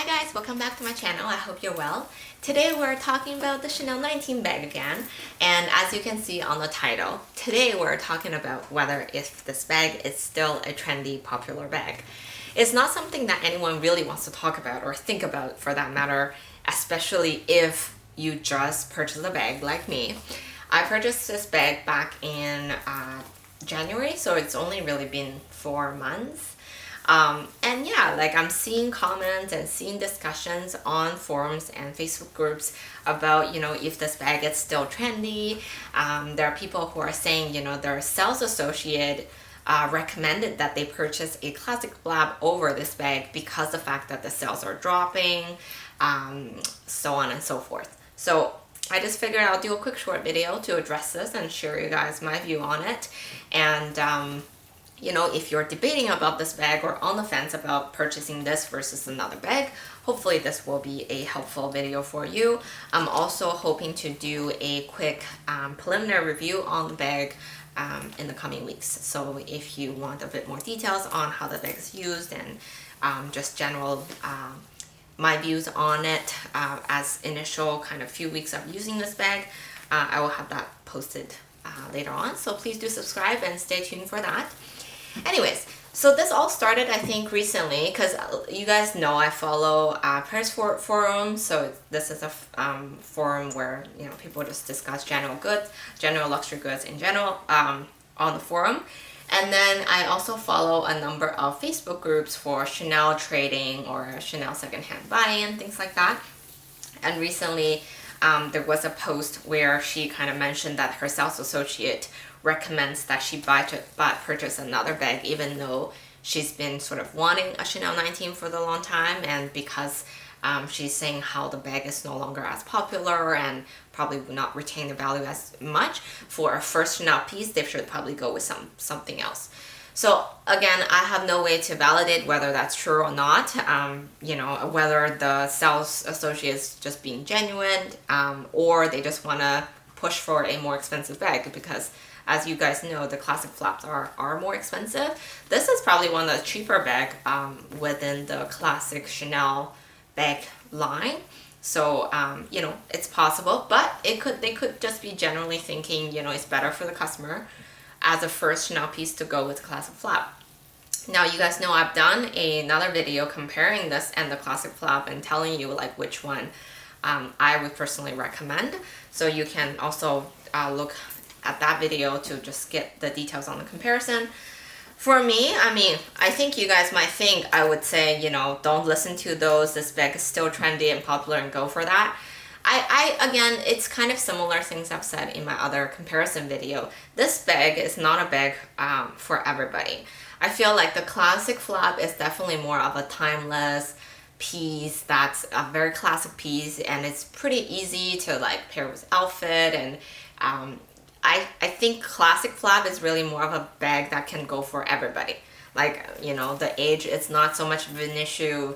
guys, welcome back to my channel. I hope you're well. Today we're talking about the Chanel 19 bag again, and as you can see on the title, today we're talking about whether if this bag is still a trendy, popular bag. It's not something that anyone really wants to talk about or think about for that matter, especially if you just purchased a bag like me. I purchased this bag back in January, so it's only really been 4 months. And yeah, like I'm seeing comments and seeing discussions on forums and Facebook groups about, if this bag is still trendy. There are people who are saying, their sales associate recommended that they purchase a classic flap over this bag because the fact that the sales are dropping, so on and so forth. So I just figured I'll do a quick short video to address this and share you guys my view on it. And if you're debating about this bag or on the fence about purchasing this versus another bag, hopefully this will be a helpful video for you. I'm also hoping to do a quick preliminary review on the bag in the coming weeks. So if you want a bit more details on how the bag is used and just general my views on it as initial kind of few weeks of using this bag, I will have that posted later on. So please do subscribe and stay tuned for that. Anyways, so this all started, I think, recently because you guys know I follow Paris Forum. So this is a forum where people just discuss general luxury goods in general on the forum. And then I also follow a number of Facebook groups for Chanel trading or Chanel secondhand buying and things like that. And recently there was a post where she kind of mentioned that her sales associate recommends that she purchase another bag even though she's been sort of wanting a Chanel 19 for the long time, and because she's saying how the bag is no longer as popular and probably will not retain the value as much. For a first Chanel piece, they should probably go with something else. So again, I have no way to validate whether that's true or not, whether the sales associate is just being genuine or they just want to push for a more expensive bag, because as you guys know, the classic flaps are more expensive. This is probably one of the cheaper bag within the classic Chanel bag line. So, it's possible, but they could just be generally thinking, it's better for the customer as a first Chanel piece to go with classic flap. Now, you guys know I've done another video comparing this and the classic flap and telling you like which one I would personally recommend. So you can also look at that video to just get the details on the comparison. For me, I think you guys might think I would say, don't listen to those, this bag is still trendy and popular and go for that. Again, it's kind of similar things I've said in my other comparison video. This bag is not a bag for everybody. I feel like the classic flap is definitely more of a timeless piece that's a very classic piece, and it's pretty easy to like pair with outfit, and I think classic flap is really more of a bag that can go for everybody. Like, the age is not so much of an issue.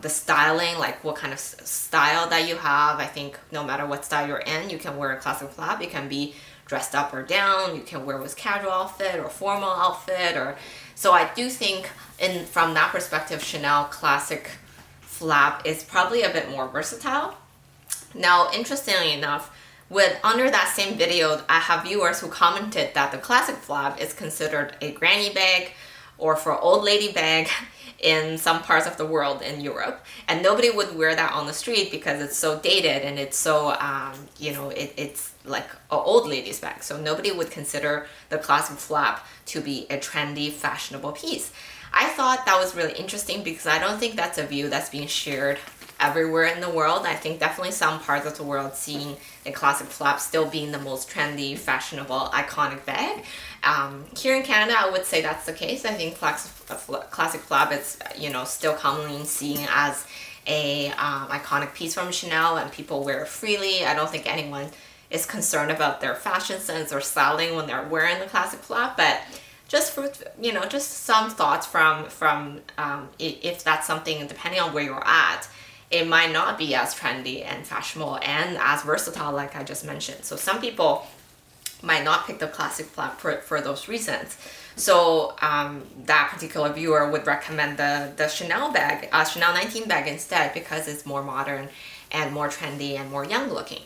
The styling, like what kind of style that you have, I think no matter what style you're in, you can wear a classic flap. It can be dressed up or down. You can wear with casual outfit or formal outfit. So I do think from that perspective, Chanel classic flap is probably a bit more versatile. Now, interestingly enough, under that same video, I have viewers who commented that the classic flap is considered a granny bag or for old lady bag in some parts of the world in Europe, and nobody would wear that on the street because it's so dated and it's so it's like an old lady's bag. So nobody would consider the classic flap to be a trendy, fashionable piece. I thought that was really interesting because I don't think that's a view that's being shared everywhere in the world. I think definitely some parts of the world seeing a classic flap still being the most trendy, fashionable, iconic bag. Here in Canada, I would say that's the case. I think classic flap is still commonly seen as a iconic piece from Chanel, and people wear it freely. I don't think anyone is concerned about their fashion sense or styling when they're wearing the classic flap, but just for just some thoughts from if that's something, depending on where you're at, it might not be as trendy and fashionable and as versatile like I just mentioned. So some people might not pick the classic flap for those reasons. So that particular viewer would recommend the Chanel bag, Chanel 19 bag instead, because it's more modern and more trendy and more young looking.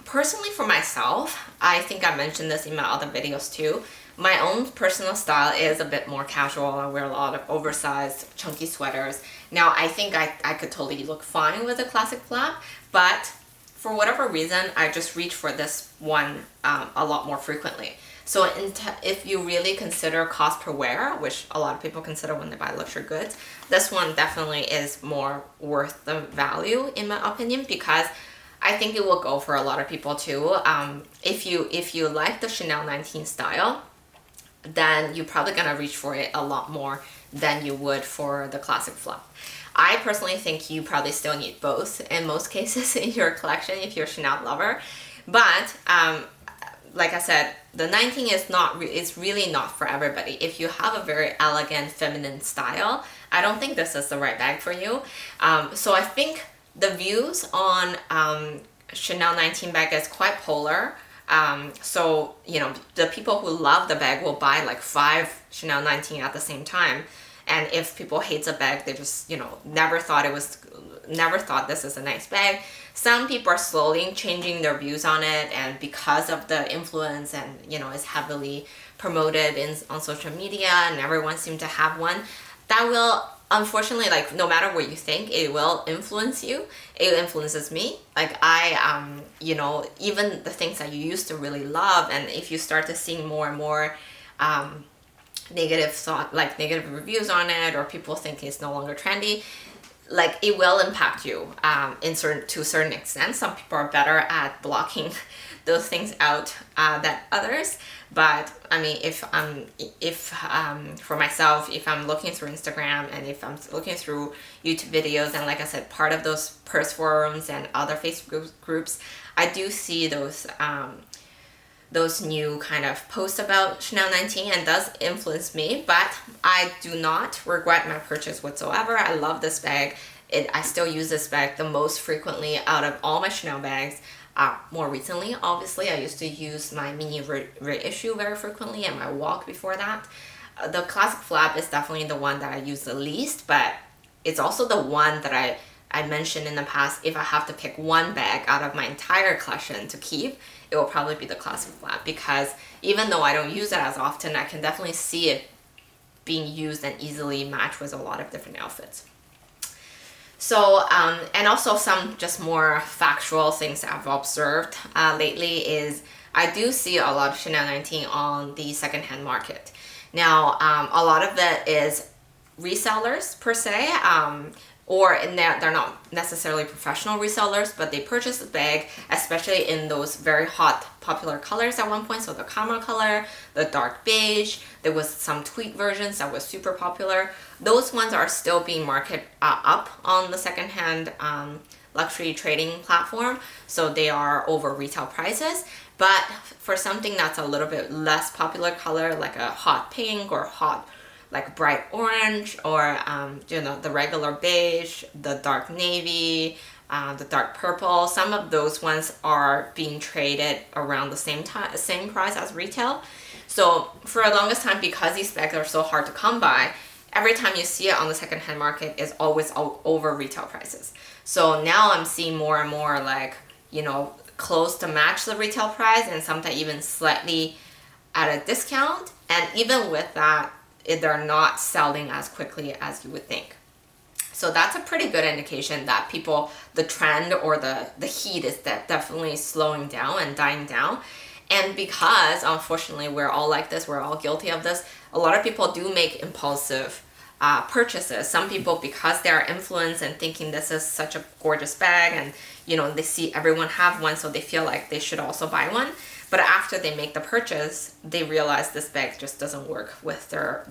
Personally for myself, I think I mentioned this in my other videos too, my own personal style is a bit more casual. I wear a lot of oversized chunky sweaters. Now I think I could totally look fine with a classic flap, but for whatever reason I just reach for this one a lot more frequently. So if you really consider cost per wear, which a lot of people consider when they buy luxury goods, this one definitely is more worth the value in my opinion, because I think it will go for a lot of people too. If you like the Chanel 19 style, then you're probably gonna reach for it a lot more than you would for the classic flap. I personally think you probably still need both in most cases in your collection if you're a Chanel lover. But like I said, the 19 is really not for everybody. If you have a very elegant feminine style, I don't think this is the right bag for you. So I think the views on Chanel 19 bag is quite polar. So, you know, the people who love the bag will buy like 5 Chanel 19 at the same time. And if people hate the bag, they just, you know, never thought this is a nice bag. Some people are slowly changing their views on it, and because of the influence and, you know, it's heavily promoted on social media and everyone seems to have one, that will, unfortunately, like, no matter what you think, it will influence you. It influences me. Like you know, even the things that you used to really love, and if you start to see more and more negative reviews on it, or people think it's no longer trendy, like, it will impact you to a certain extent. Some people are better at blocking those things out than others. But I mean, if for myself, if I'm looking through Instagram and if I'm looking through YouTube videos, and like I said, part of those purse forums and other Facebook groups, I do see those new kind of posts about Chanel 19, and does influence me, but I do not regret my purchase whatsoever. I love this bag. I still use this bag the most frequently out of all my Chanel bags. More recently, obviously, I used to use my mini reissue very frequently and my walk before that. The classic flap is definitely the one that I use the least, but it's also the one that I mentioned in the past, if I have to pick one bag out of my entire collection to keep, it will probably be the classic flap, because even though I don't use it as often, I can definitely see it being used and easily matched with a lot of different outfits. So, and also some just more factual things that I've observed lately is I do see a lot of Chanel 19 on the secondhand market. Now, a lot of that is resellers per se, or they're not necessarily professional resellers, but they purchase the bag, especially in those very hot popular colors at one point. So the caramel color, the dark beige, there was some tweed versions that was super popular. Those ones are still being marketed up on the secondhand luxury trading platform, so they are over retail prices. But for something that's a little bit less popular color, like a hot pink or hot like bright orange, or you know, the regular beige, the dark navy, the dark purple, some of those ones are being traded around the same price as retail. So for the longest time, because these bags are so hard to come by, every time you see it on the secondhand market is always over retail prices. So now I'm seeing more and more, like, you know, close to match the retail price, and sometimes even slightly at a discount. And even with that, they're not selling as quickly as you would think. So that's a pretty good indication that the trend or the heat is definitely slowing down and dying down. And because, unfortunately, we're all like this, we're all guilty of this, a lot of people do make impulsive purchases. Some people, because they're influenced and thinking this is such a gorgeous bag, and, you know, they see everyone have one, so they feel like they should also buy one. But after they make the purchase, they realize this bag just doesn't work with their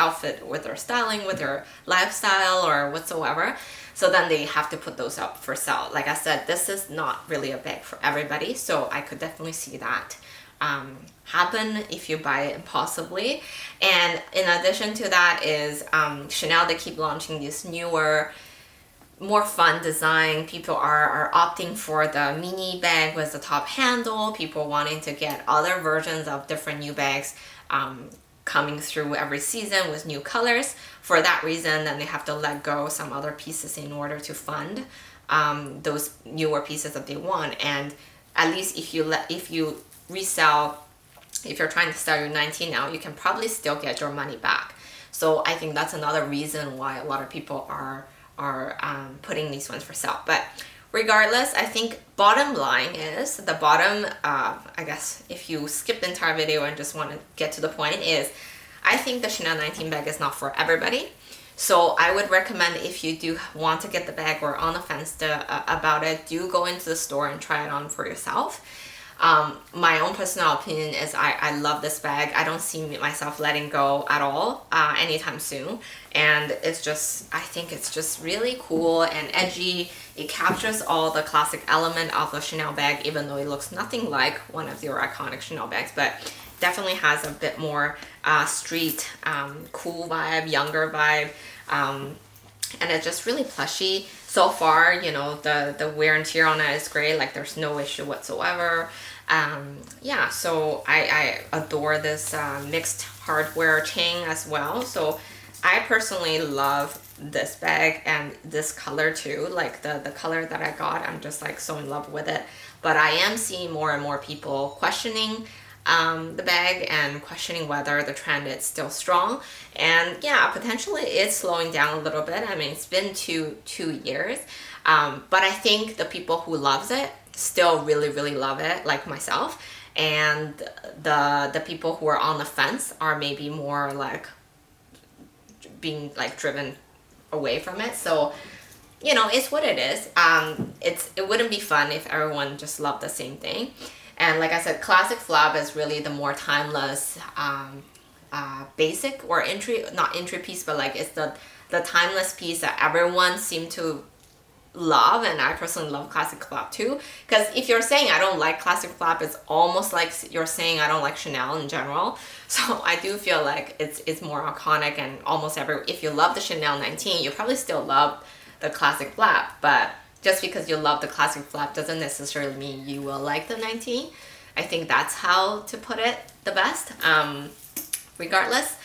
outfit, with their styling, with their lifestyle, or whatsoever. So then they have to put those up for sale. Like I said, this is not really a bag for everybody, so I could definitely see that happen if you buy it impulsively. And in addition to that is Chanel, they keep launching these newer more fun design. People are opting for the mini bag with the top handle. People wanting to get other versions of different new bags coming through every season with new colors. For that reason, then they have to let go some other pieces in order to fund those newer pieces that they want. And at least if you resell, if you're trying to sell your 19 now, you can probably still get your money back. So I think that's another reason why a lot of people are putting these ones for sale. But regardless, I think bottom line is the bottom, I guess if you skip the entire video and just want to get to the point, is I think the Chanel 19 bag is not for everybody. So I would recommend, if you do want to get the bag or on the fence about it, do go into the store and try it on for yourself. My own personal opinion is I love this bag. I don't see myself letting go at all anytime soon. And it's just, I think it's just really cool and edgy. It captures all the classic element of a Chanel bag, even though it looks nothing like one of your iconic Chanel bags, but definitely has a bit more street, cool vibe, younger vibe. And it's just really plushy. So far, you know, the wear and tear on it is great. Like, there's no issue whatsoever. Yeah, so I adore this mixed hardware chain as well. So I personally love this bag and this color too. Like the color that I got, I'm just like so in love with it. But I am seeing more and more people questioning the bag and questioning whether the trend is still strong. And yeah, potentially it's slowing down a little bit. I mean, it's been two years, but I think the people who loves it still really love it, like myself. And the people who are on the fence are maybe more like being like driven away from it. So, you know, it's what it is. It wouldn't be fun if everyone just loved the same thing. And like I said, classic flap is really the more timeless basic or not entry piece, but like it's the timeless piece that everyone seemed to love. And I personally love classic flap too, because if you're saying I don't like classic flap, it's almost like you're saying I don't like Chanel in general. So I do feel like it's more iconic, and almost if you love the Chanel 19, you probably still love the classic flap. But just because you love the classic flap doesn't necessarily mean you will like the 19. I think that's how to put it the best. Regardless,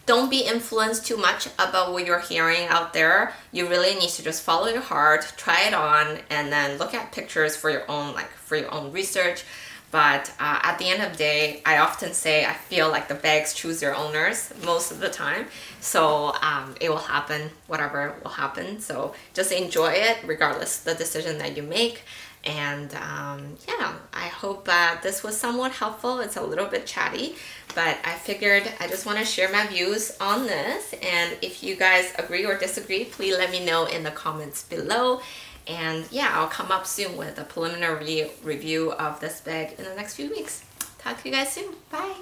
don't be influenced too much about what you're hearing out there. You really need to just follow your heart, try it on, and then look at pictures for your own research. But at the end of the day, I often say I feel like the bags choose their owners most of the time. So it will happen, whatever will happen. So just enjoy it regardless of the decision that you make. And yeah, I hope this was somewhat helpful. It's a little bit chatty, but I figured I just want to share my views on this. And if you guys agree or disagree, please let me know in the comments below. And yeah, I'll come up soon with a preliminary review of this bag in the next few weeks. Talk to you guys soon. Bye.